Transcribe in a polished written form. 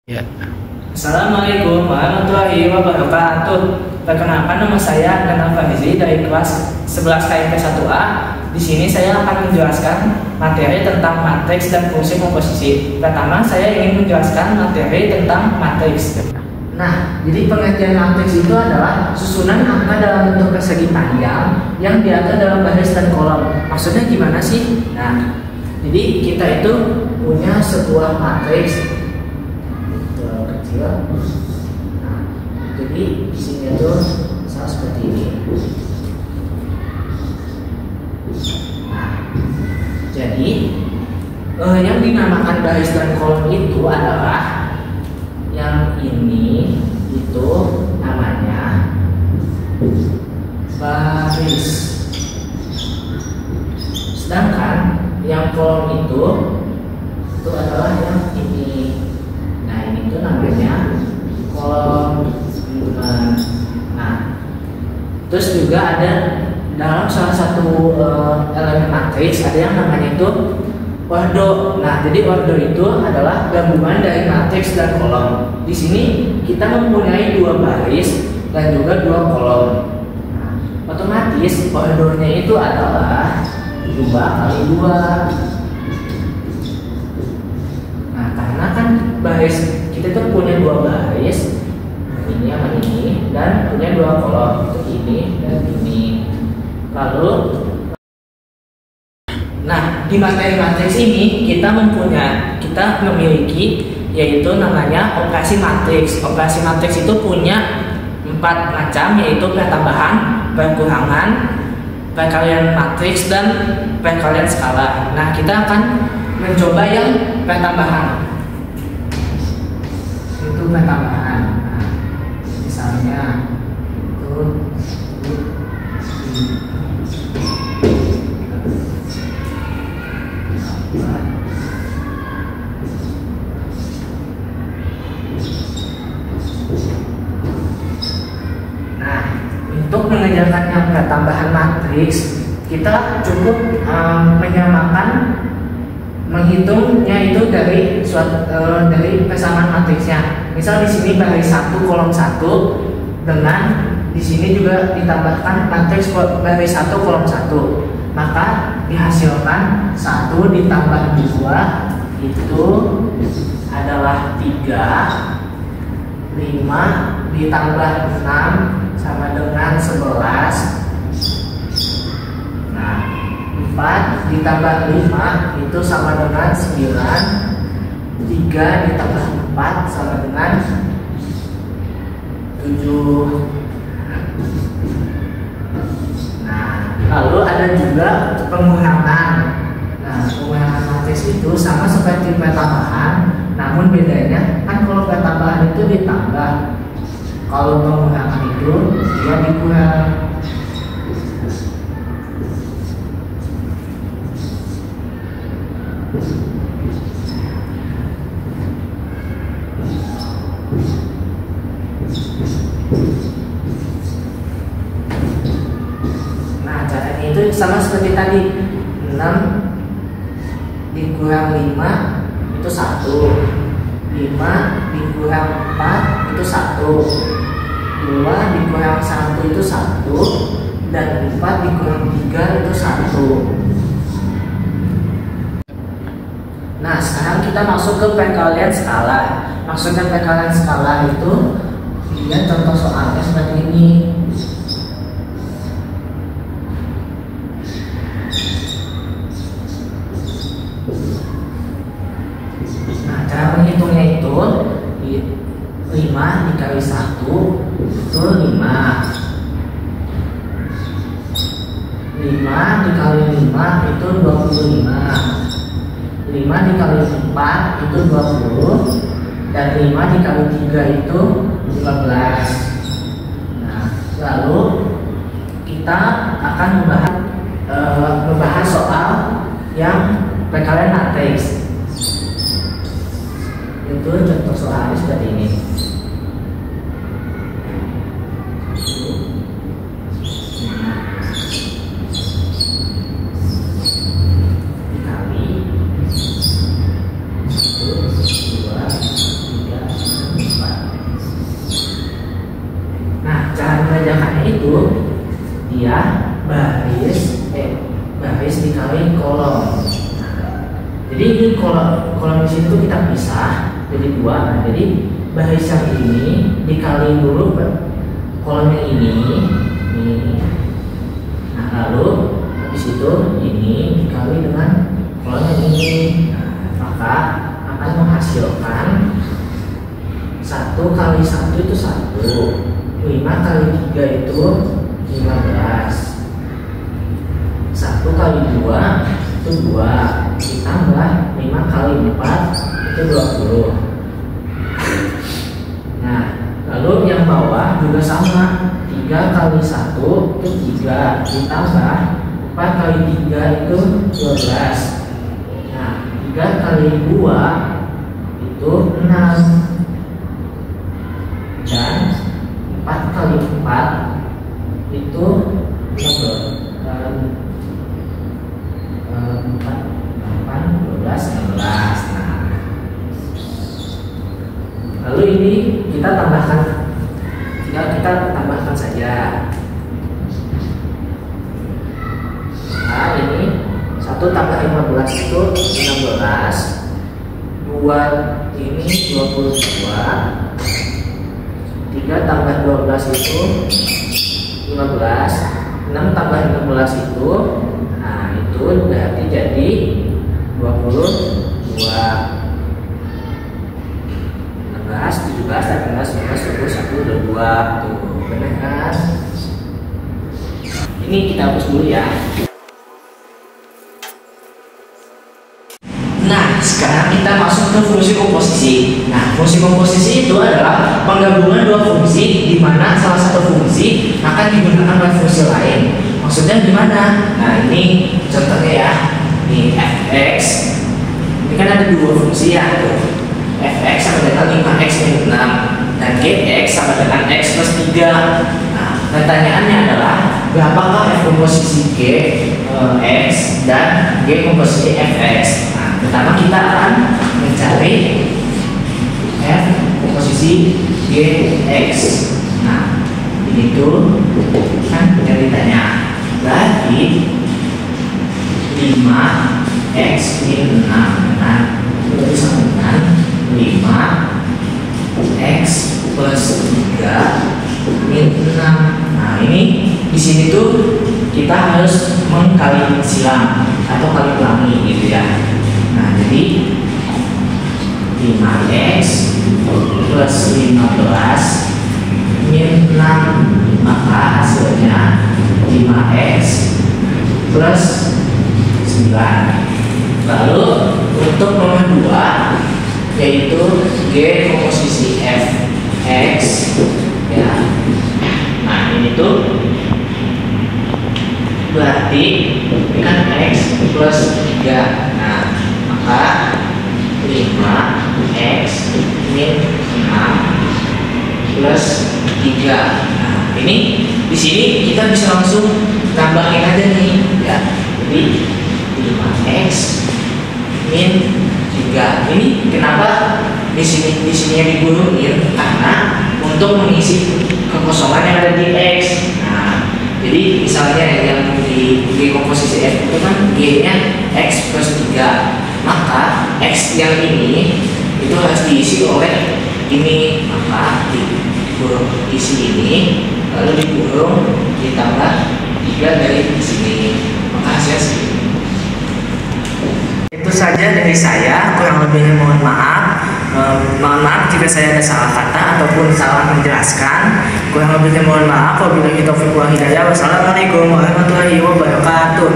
Ya. Assalamualaikum warahmatullahi wabarakatuh. Perkenalkan, nama saya Danal Fahizli dari kelas 11 KIP 1A. Di sini saya akan menjelaskan materi tentang matriks dan fungsi komposisi. Pertama, saya ingin menjelaskan materi tentang matriks. Nah, jadi pengertian matriks itu adalah susunan angka dalam bentuk persegi panjang yang diatur dalam baris dan kolom. Maksudnya gimana sih? Nah, jadi kita itu punya sebuah matriks kecil. Nah, jadi di sini tuh misal seperti ini. Nah, jadi yang dinamakan baris dan kolom itu adalah yang ini itu namanya baris. Sedangkan yang kolom itu adalah yang ini. Nah, ini tuh namanya kolom. Nah, terus juga ada dalam salah satu elemen matriks ada yang namanya itu ordo. Nah, jadi ordo itu adalah gabungan dari matriks dan kolom. Di sini kita mempunyai dua baris dan juga dua kolom. Nah, otomatis ordonya itu adalah 2 kali 2. Nah, karena kan baris kita tuh punya dua baris, ini sama ini, dan punya dua kolom, itu ini dan ini. Lalu, nah, di materi matriks ini kita memiliki yaitu namanya operasi matriks. Operasi matriks itu punya 4 macam, yaitu pertambahan, perkurangan, perkalian matriks, dan perkalian skala. Nah, kita akan mencoba yang pertambahan. Itu pertambahan. Nah, misalnya itu nah, untuk mengerjakan yang pertambahan matriks, kita cukup menghitungnya itu dari persamaan matriksnya. Misal di sini baris 1 kolom 1 dengan di sini juga ditambahkan matriks baris 1 kolom 1. Maka dihasilkan 1 ditambah 2 itu adalah 3. 5 ditambah 6 sama dengan 11. 4 ditambah 5 itu sama dengan 9. 3 ditambah 4 sama dengan 7. Nah, lalu ada juga pengurangan. Nah, pengurangan matriks itu sama seperti pertambahan, namun bedanya kan kalau pertambahan itu ditambah, kalau pengurangan itu dia dikurang. Nah, caranya itu sama seperti tadi. 6 dikurang 5 itu 1. 5 dikurang 4 itu 1. 2 dikurang 1 itu 1. Dan 4 dikurang 3 itu 1. Nah, sekarang kita masuk ke perkalian skala. Maksudnya perkalian skala itu dia contoh soalnya seperti ini. Nah, cara menghitungnya itu 5 dikali 1 itu 5. 5 dikali 5 itu 25. 5 dikali 4 itu 20. Dan 5 dikali 3 itu 15. Nah, lalu kita akan membahas soal yang perkalian matriks. Itu contoh soalnya seperti ini. Dikali 1, 2, 3, ini kolom. Jadi ini kolom di situ kita pisah jadi dua. Nah, jadi barisan ini dikali dulu kolom yang ini. Nah, lalu habis itu ini dikali dengan kolom yang ini. Nah, maka akan menghasilkan 1 kali 1 itu 1, 5 kali 3 itu 15, 1 kali 2 itu 2, ditambah 5 kali 4 itu 20. Nah, lalu yang bawah juga sama, 3 kali 1 itu 3, ditambah 4 kali 3 itu 12. Nah, 3 kali 2 itu 6, dan 4 kali 4 itu 16. Nah, lalu ini kita tambahkan, tinggal kita tambahkan saja. Nah, ini 1 tambah 15 itu 16, 2 ini 22, 3 tambah 12 itu 15, 6 tambah 16 itu, nah itu berarti jadi 22, 16, 17, 18, 19, 20, 1, 22. Tuh, benar kan? Ini kita hapus dulu ya. Nah, sekarang kita masuk ke fungsi komposisi. Nah, fungsi komposisi itu adalah penggabungan dua fungsi di mana salah satu fungsi akan digunakan oleh fungsi lain. Maksudnya gimana? Nah, ini contohnya ya. Ini fx. Ini kan ada dua fungsi ya. Fx sama dengan 5x min 6 dan gx sama dengan x plus 3. Nah, pertanyaannya adalah berapakah f komposisi g x dan g komposisi fx? Pertama kita akan mencari f komposisi gx. Nah, ini tuh kan ceritanya. Berarti 5x min 6 nah, itu sama dengan 5x plus 3 min 6. Nah, ini di sini tuh kita harus mengkali silang atau kali pelangi gitu ya. Nah, jadi 5x plus 15 min 6, maka hasilnya 5x plus 9. Lalu untuk nomor 2 yaitu g komposisi fx ya. Nah, ini tuh berarti ini kan x plus 3. Nah, maka 5x min 6 plus 3. Nah, ini di sini kita bisa langsung tambahin aja nih ya. Jadi 5x min 3. Ini kenapa di sini yang digulungin? Karena untuk mengisi kekosongan yang ada di x. Nah, jadi misalnya yang di g komposisi f itu kan g-nya x plus 3. Maka x yang ini itu harus diisi oleh ini, maka diisi ini lalu dikurung ditambah 3 dari sini, maka hasilnya segini. Itu saja dari saya, kurang lebihnya mohon maaf. Mohon maaf jika saya ada salah kata ataupun salah menjelaskan. Kurang lebihnya mohon maaf. Wabillahi taufiq wal hidayah. Wassalamualaikum warahmatullahi wabarakatuh.